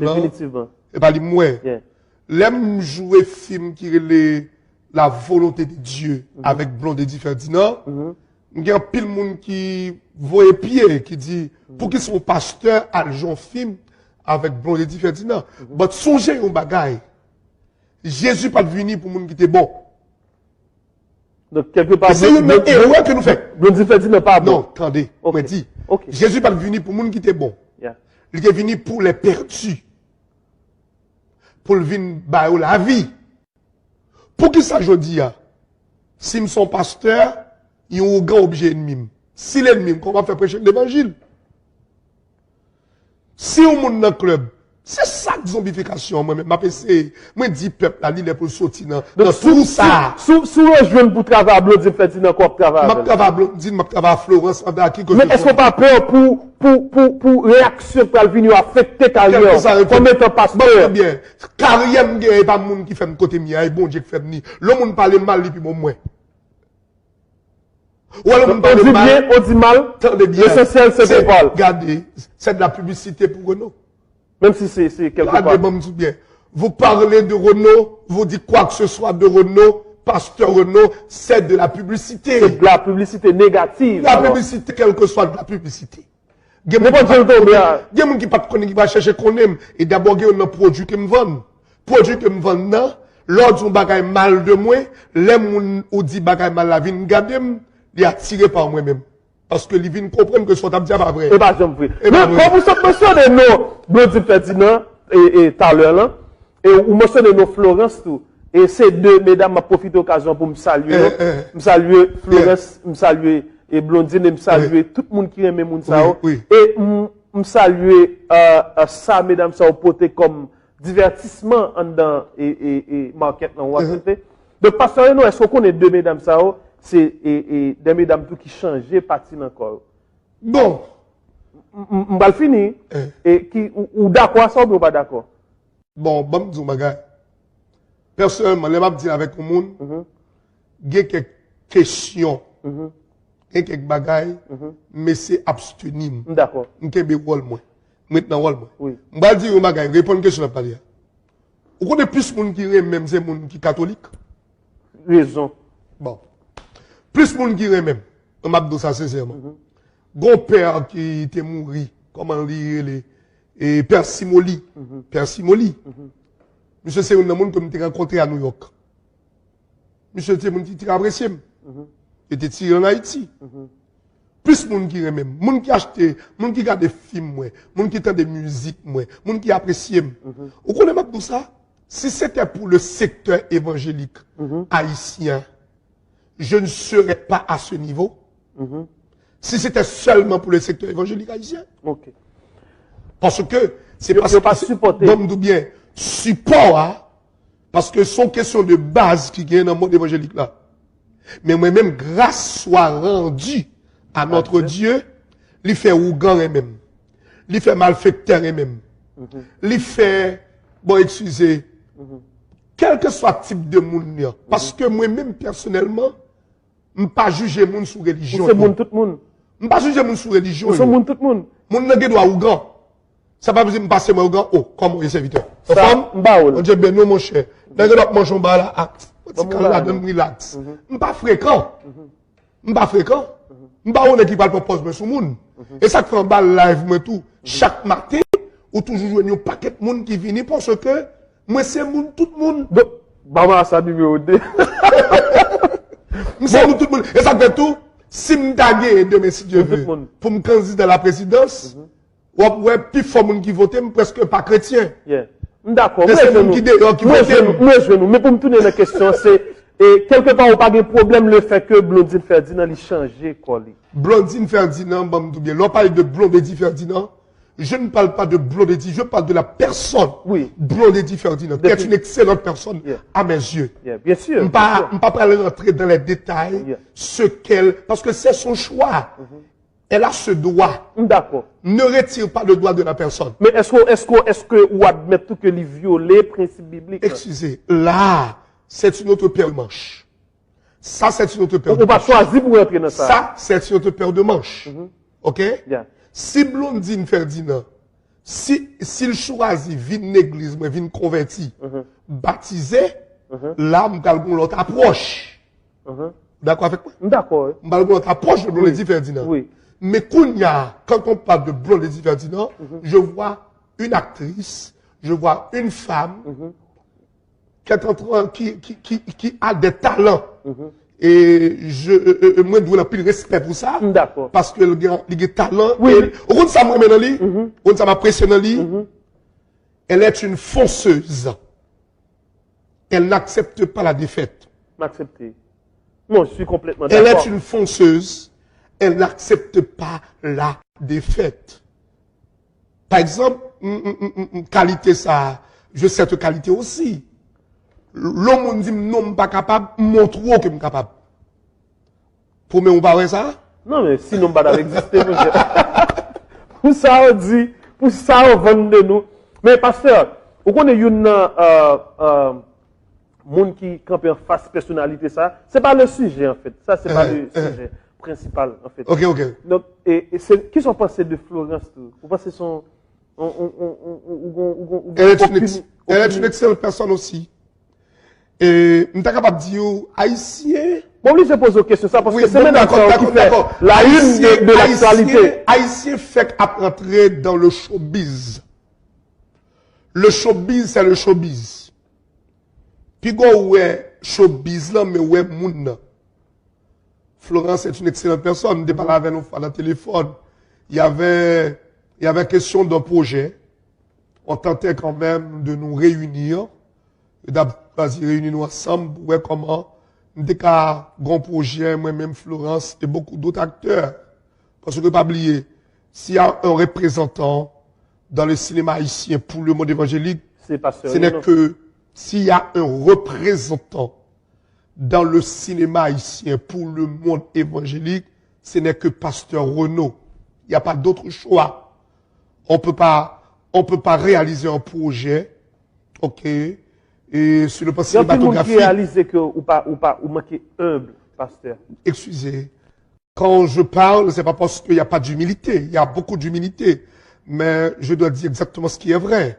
Définitivement. Et pas moi. Yeah. L'aime jouer film qui est la volonté de Dieu avec Blondie Ferdinand. Il y a un pile monde qui voit pied, qui dit, pour qu'ils soient pasteurs, à un film avec Blondie Ferdinand. Mais songez un bagay. Jésus pas venu pour monde qui était bon. Donc, quelque part, C'est une erreur que nous faisons. Blondie Ferdinand pas bon. Non, attendez, on me dit. Jésus pas venu pour monde qui était bon. Yeah. Il est venu pour les perdus. Pour le venir bailler la vie. Pour qui ça je dis, si je suis pasteur, il y a un grand objet ennemi. Si l'ennemi, comment va faire prêcher l'évangile? Si on monte dans le club, c'est ça que zombification, moi-même, moi, dis peuple, la ligne pour sortir dans tout ça. Sous le jeune pour travailler à Blondie Ferdinand, quoi, travailler? Je travaille à Blondie, je travaille à Florence, mais est-ce qu'on pas peur pour réaction pour venir affecter carrière? Comme étant pasteur? Bien. Carrière, il n'y a pas de monde qui fait de côté mien, bon Dieu qui fait ni. Le monde parle mal, et puis bon, moi. Ou alors, on dit bien, on dit mal. L'essentiel, c'est de parler. Regardez, c'est de la publicité pour Renault. Même si c'est quelque part. Bien. Vous parlez de Renault, vous dites quoi que ce soit de Renault, pasteur Renault, c'est de la publicité. C'est de la publicité négative. La publicité, quelle que soit de la publicité. Il y a des gens qui ne qui va chercher qu'on aime. Et d'abord, il y a un produit que me vendent. Produit que me vendent, l'autre, on bagaille mal de moi, les gens ou dit bagaille mal la vie, il est attiré par moi-même. Parce que les vignes comprennent que ce soit pas vrai. Et pas j'aime vrai. Mais quand vous mentionnez nos Blondie Ferdinand et tout à l'heure là, et vous mentionnez nos Florence tout, et ces deux mesdames m'a profité de l'occasion pour me saluer, me saluer Florence, me saluer et Blondine, et me saluer tout le monde qui aime moun ça, et me saluer ça mesdames ça porté comme divertissement en dans et market dans Washington. Donc pasteur nous est-ce qu'on est deux mesdames ça? C'est des mesdames tout qui changeaient partie encore. Bon. On va le finir. Et qui, ou d'accord ça ou pas d'accord? Bon, bon, disons, bagay. Personnellement, les m'a dit avec le monde, il y a quelques questions, il y a quelques bagailles, mais c'est abstenir. D'accord. Je vais rôle moi. Maintenant, rôle moi. Oui. Je vais dire, bagay, répondre à une question à parler. Vous connaissez plus de monde qui aime même, c'est monde qui catholique? Raison. Bon. Plus de monde qui aime même. On m'a dit ça sincèrement. Grand père qui était mort, comment dire, et Père Simoli. Père Simoli. Monsieur, c'est un monde que je rencontré à New York. Monsieur, c'est un monde qui apprécié. Il était tiré en Haïti. Plus de monde qui aime même. Monde qui achète, monde qui regarde des films, monde qui entend des musiques, monde qui apprécie. Vous connaissez tout ça? Si c'était pour le secteur évangélique haïtien, je ne serais pas à ce niveau. Si c'était seulement pour le secteur évangélique haïtien. Ok. Parce que c'est pas supporter. Bon, bien, support, hein, parce que son question de base qui gagne dans le monde évangélique là. Mais moi-même, grâce soit rendue à notre Dieu, il fait ougan et même. Il fait malfecteur et même. Il fait, bon, excusez, quel que soit le type de monde, parce que moi-même, personnellement, je ne pas juger moun sous religion. C'est moun tout le monde. Je ne pas juger moun sous religion. C'est moun tout le monde. Moun n'a pas ougan. Ça va vous passer moi ougan, oh, comme un serviteur. Femme, on dit, ben non, mon cher. Dans le manger un là, acte. Relax. Je ne pas fréquent. Je ne pas fréquent. Je ne pas on qui parle pour poser sur moun. Et ça fait un bal live, moi tout. Chaque matin, ou toujours un paquet de monde qui vient parce que, moi c'est moun, tout le monde. Maman, ça numéro 2. C'est nous tout le monde. Et ça fait tout. Si je gagne demain, si Dieu veut, pour me candidater à la présidence, ouais, puis il faut qui vote, presque pas chrétien. D'accord. Mais pour me tourner la question, c'est, et quelque part, on n'a pas de problème le fait que Blondine Ferdinand ait changé, quoi. Blondine Ferdinand, l'on parle de Blondine Ferdinand. Je ne parle pas de Blondie, je parle de la personne. Oui. Blondie Ferdinand, qui est une excellente personne à mes yeux. Bien sûr. Je ne vais pas rentrer dans les détails, ce qu'elle, parce que c'est son choix. Elle a ce droit. D'accord. Ne retire pas le droit de la personne. Mais est-ce que vous admettez que les violer le principe biblique? Excusez, là, c'est une autre paire de manches. Ça, c'est une autre paire de manches. On va choisir pour rentrer dans ça. Ça, c'est une autre paire de manches. OK? Yeah. Si Blondine Ferdinand, s'il choisit vine l'église, mais vine converti, baptisé, là, m'galgon l'autre approche. D'accord avec moi? D'accord. M'galgon l'autre approche de Blondie Ferdinand. Oui. Mais quand on parle de Blondie Ferdinand, je vois une actrice, je vois une femme qui est en train, qui a des talents. Et moi, je vous pile respect pour ça. D'accord. Parce que le a des talents. Oui. Au fond, ça m'a impressionné, ça m'a impressionné. Elle est une fonceuse. Elle n'accepte pas la défaite. M'accepter. Non, je suis complètement d'accord. Elle est une fonceuse. Elle n'accepte pas la défaite. Par exemple, qualité ça, je sais cette qualité aussi. L'homme dit non, pas capable, montre que je suis capable. Pour me parler ça? Non, mais sinon, pas d'exister, monsieur. Pour ça, on dit, pour ça, on vend de nous. Mais, pasteur, vous connaissez une, monde qui campe en face personnalité, ça, c'est pas le sujet, en fait. Ça, c'est pas le sujet principal, en fait. Ok. Donc, qui sont passés de Florence, vous pensez son, elle est une excellente personne aussi. Et, je suis capable de dire, haïtien. Bon, lui, je pose une question, ça, parce que c'est même d'accord, qui fait la une de l'actualité. Haïtien fait rentrer dans le showbiz. Le showbiz, c'est le showbiz. Puis, ouais, showbiz là, mais ouais, moun. Florence est une excellente personne. Je parlais avec nous dans le téléphone. Il y avait question d'un projet. On tentait quand même de nous réunir. Vas-y, réunir-nous ensemble pour voir comment, dès qu'il y a un grand projet, moi-même, Florence, et beaucoup d'autres acteurs. Parce que, pas oublier, s'il y a un représentant dans le cinéma haïtien pour le monde évangélique, ce n'est que s'il y a un représentant dans le cinéma haïtien pour le monde évangélique, ce n'est que Pasteur Renaud. Il n'y a pas d'autre choix. On peut pas réaliser un projet, ok, et sur le plan cinématographique. Il y a tout le monde qui réalise que ou manquez humble, pasteur. Excusez. Quand je parle, c'est pas parce qu'il n'y a pas d'humilité. Il y a beaucoup d'humilité. Mais je dois dire exactement ce qui est vrai.